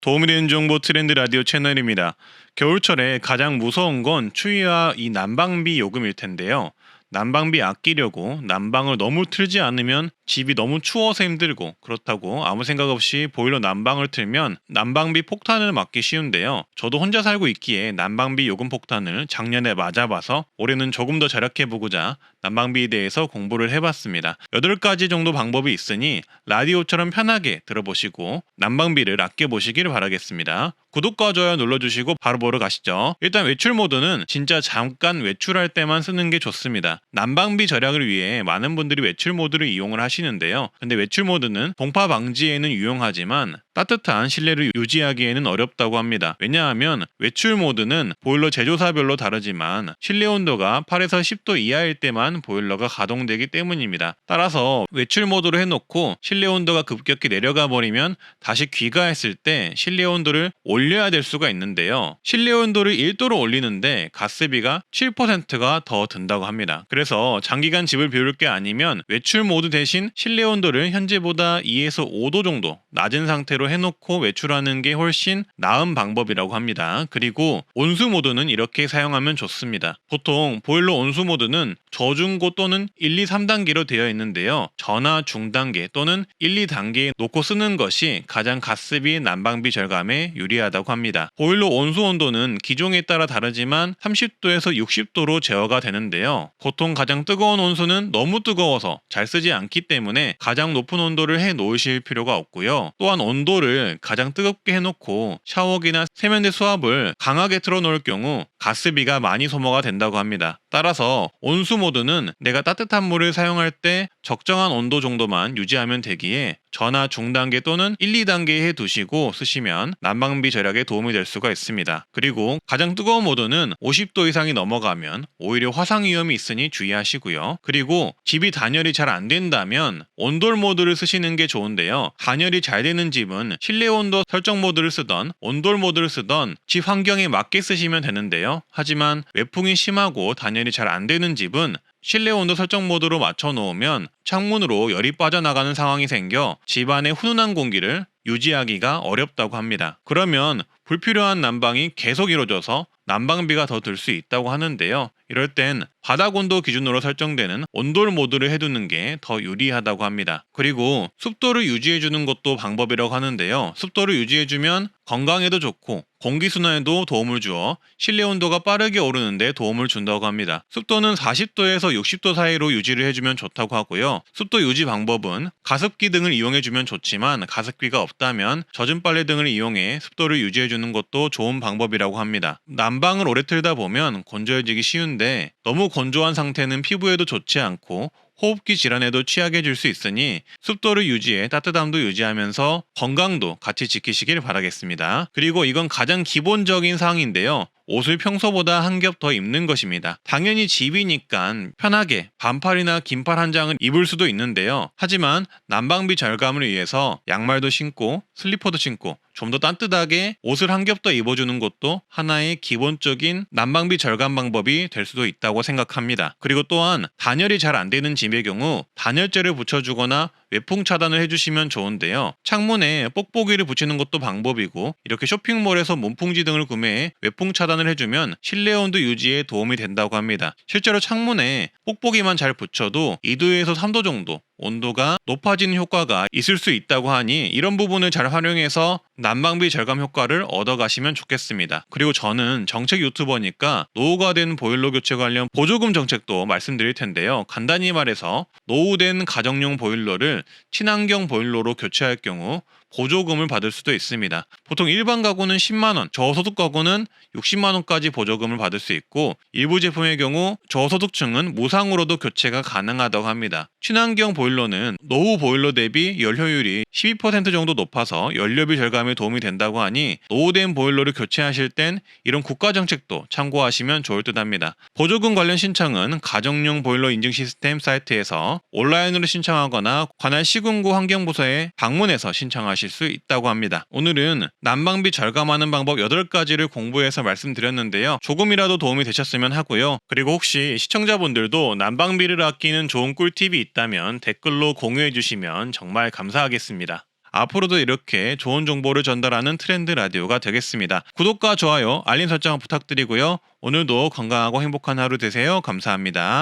도움이 되는 정보 트렌드 라디오 채널입니다. 겨울철에 가장 무서운 건 추위와 이 난방비 요금일 텐데요. 난방비 아끼려고 난방을 너무 틀지 않으면 집이 너무 추워서 힘들고, 그렇다고 아무 생각 없이 보일러 난방을 틀면 난방비 폭탄을 맞기 쉬운데요. 저도 혼자 살고 있기에 난방비 요금 폭탄을 작년에 맞아봐서 올해는 조금 더 절약해보고자 난방비에 대해서 공부를 해봤습니다. 8가지 정도 방법이 있으니 라디오처럼 편하게 들어보시고 난방비를 아껴보시길 바라겠습니다. 구독과 좋아요 눌러주시고 바로 보러 가시죠. 일단 외출 모드는 진짜 잠깐 외출할 때만 쓰는 게 좋습니다. 난방비 절약을 위해 많은 분들이 외출 모드를 이용을 하시는데요. 근데 외출 모드는 동파 방지에는 유용하지만 따뜻한 실내를 유지하기에는 어렵다고 합니다. 왜냐하면 외출 모드는 보일러 제조사별로 다르지만 실내 온도가 8에서 10도 이하일 때만 보일러가 가동되기 때문입니다. 따라서 외출 모드로 해놓고 실내 온도가 급격히 내려가 버리면 다시 귀가했을 때 실내 온도를 올려야 될 수가 있는데요. 실내 온도를 1도로 올리는데 가스비가 7%가 더 든다고 합니다. 그래서 장기간 집을 비울 게 아니면 외출 모드 대신 실내 온도를 현재보다 2에서 5도 정도 낮은 상태로 해놓고 외출하는 게 훨씬 나은 방법이라고 합니다. 그리고 온수 모드는 이렇게 사용하면 좋습니다. 보통 보일러 온수 모드는 저중고 또는 1, 2, 3단계로 되어 있는데요. 저나 중단계 또는 1, 2단계에 놓고 쓰는 것이 가장 가스비, 난방비 절감에 유리하다고 합니다. 보일러 온수 온도는 기종에 따라 다르지만 30도에서 60도로 제어가 되는데요. 보통 가장 뜨거운 온수는 너무 뜨거워서 잘 쓰지 않기 때문에 가장 높은 온도를 해 놓으실 필요가 없고요. 또한 온도를 가장 뜨겁게 해놓고 샤워기나 세면대 수압을 강하게 틀어놓을 경우 가스비가 많이 소모가 된다고 합니다. 따라서 온수 모드는 내가 따뜻한 물을 사용할 때 적정한 온도 정도만 유지하면 되기에 전화 중단계 또는 1, 2단계에 해두시고 쓰시면 난방비 절약에 도움이 될 수가 있습니다. 그리고 가장 뜨거운 모드는 50도 이상이 넘어가면 오히려 화상 위험이 있으니 주의하시고요. 그리고 집이 단열이 잘 안 된다면 온돌 모드를 쓰시는 게 좋은데요. 단열이 잘 되는 집은 실내 온도 설정 모드를 쓰던 온돌 모드를 쓰던 집 환경에 맞게 쓰시면 되는데요. 하지만 외풍이 심하고 단열이 잘 안 되는 집은 실내 온도 설정 모드로 맞춰 놓으면 창문으로 열이 빠져나가는 상황이 생겨 집안의 훈훈한 공기를 유지하기가 어렵다고 합니다. 그러면 불필요한 난방이 계속 이루어져서 난방비가 더 들 수 있다고 하는데요. 이럴 땐 바닥 온도 기준으로 설정되는 온돌 모드를 해두는 게 더 유리하다고 합니다. 그리고 습도를 유지해주는 것도 방법이라고 하는데요. 습도를 유지해주면 건강에도 좋고 공기순환에도 도움을 주어 실내 온도가 빠르게 오르는데 도움을 준다고 합니다. 습도는 40도에서 60도 사이로 유지를 해주면 좋다고 하고요. 습도 유지 방법은 가습기 등을 이용해주면 좋지만 가습기가 없다면 젖은 빨래 등을 이용해 습도를 유지해주는 것도 좋은 방법이라고 합니다. 난방을 오래 틀다 보면 건조해지기 쉬운데 너무 건조한 상태는 피부에도 좋지 않고 호흡기 질환에도 취하게 해줄 수 있으니 습도를 유지해 따뜻함도 유지하면서 건강도 같이 지키시길 바라겠습니다. 그리고 이건 가장 기본적인 사항인데요. 옷을 평소보다 한 겹 더 입는 것입니다. 당연히 집이니까 편하게 반팔이나 긴팔 한 장을 입을 수도 있는데요. 하지만 난방비 절감을 위해서 양말도 신고 슬리퍼도 신고 좀 더 따뜻하게 옷을 한 겹 더 입어주는 것도 하나의 기본적인 난방비 절감 방법이 될 수도 있다고 생각합니다. 그리고 또한 단열이 잘 안 되는 집의 경우 단열재를 붙여주거나 외풍 차단을 해주시면 좋은데요. 창문에 뽁뽁이를 붙이는 것도 방법이고 이렇게 쇼핑몰에서 문풍지 등을 구매해 외풍 차단을 해주면 실내 온도 유지에 도움이 된다고 합니다. 실제로 창문에 뽁뽁이만 잘 붙여도 2도에서 3도 정도 온도가 높아지는 효과가 있을 수 있다고 하니 이런 부분을 잘 활용해서 난방비 절감 효과를 얻어가시면 좋겠습니다. 그리고 저는 정책 유튜버니까 노후가 된 보일러 교체 관련 보조금 정책도 말씀드릴 텐데요. 간단히 말해서 노후된 가정용 보일러를 친환경 보일러로 교체할 경우 보조금을 받을 수도 있습니다. 보통 일반 가구는 10만원, 저소득 가구는 60만원까지 보조금을 받을 수 있고 일부 제품의 경우 저소득층은 무상으로도 교체가 가능하다고 합니다. 친환경 보일러는 노후 보일러 대비 연료율이 12% 정도 높아서 연료비 절감에 도움이 된다고 하니 노후된 보일러를 교체하실 땐 이런 국가정책도 참고하시면 좋을 듯 합니다. 보조금 관련 신청은 가정용 보일러 인증 시스템 사이트에서 온라인으로 신청하거나 관할 시군구 환경부서에 방문해서 신청하실 수 있다고 합니다. 오늘은 난방비 절감하는 방법 8가지를 공부해서 말씀드렸는데요. 조금이라도 도움이 되셨으면 하고요. 그리고 혹시 시청자분들도 난방비를 아끼는 좋은 꿀팁이 있다면 댓글로 공유해 주시면 정말 감사하겠습니다. 앞으로도 이렇게 좋은 정보를 전달하는 트렌드 라디오가 되겠습니다. 구독과 좋아요, 알림 설정 부탁드리고요. 오늘도 건강하고 행복한 하루 되세요. 감사합니다.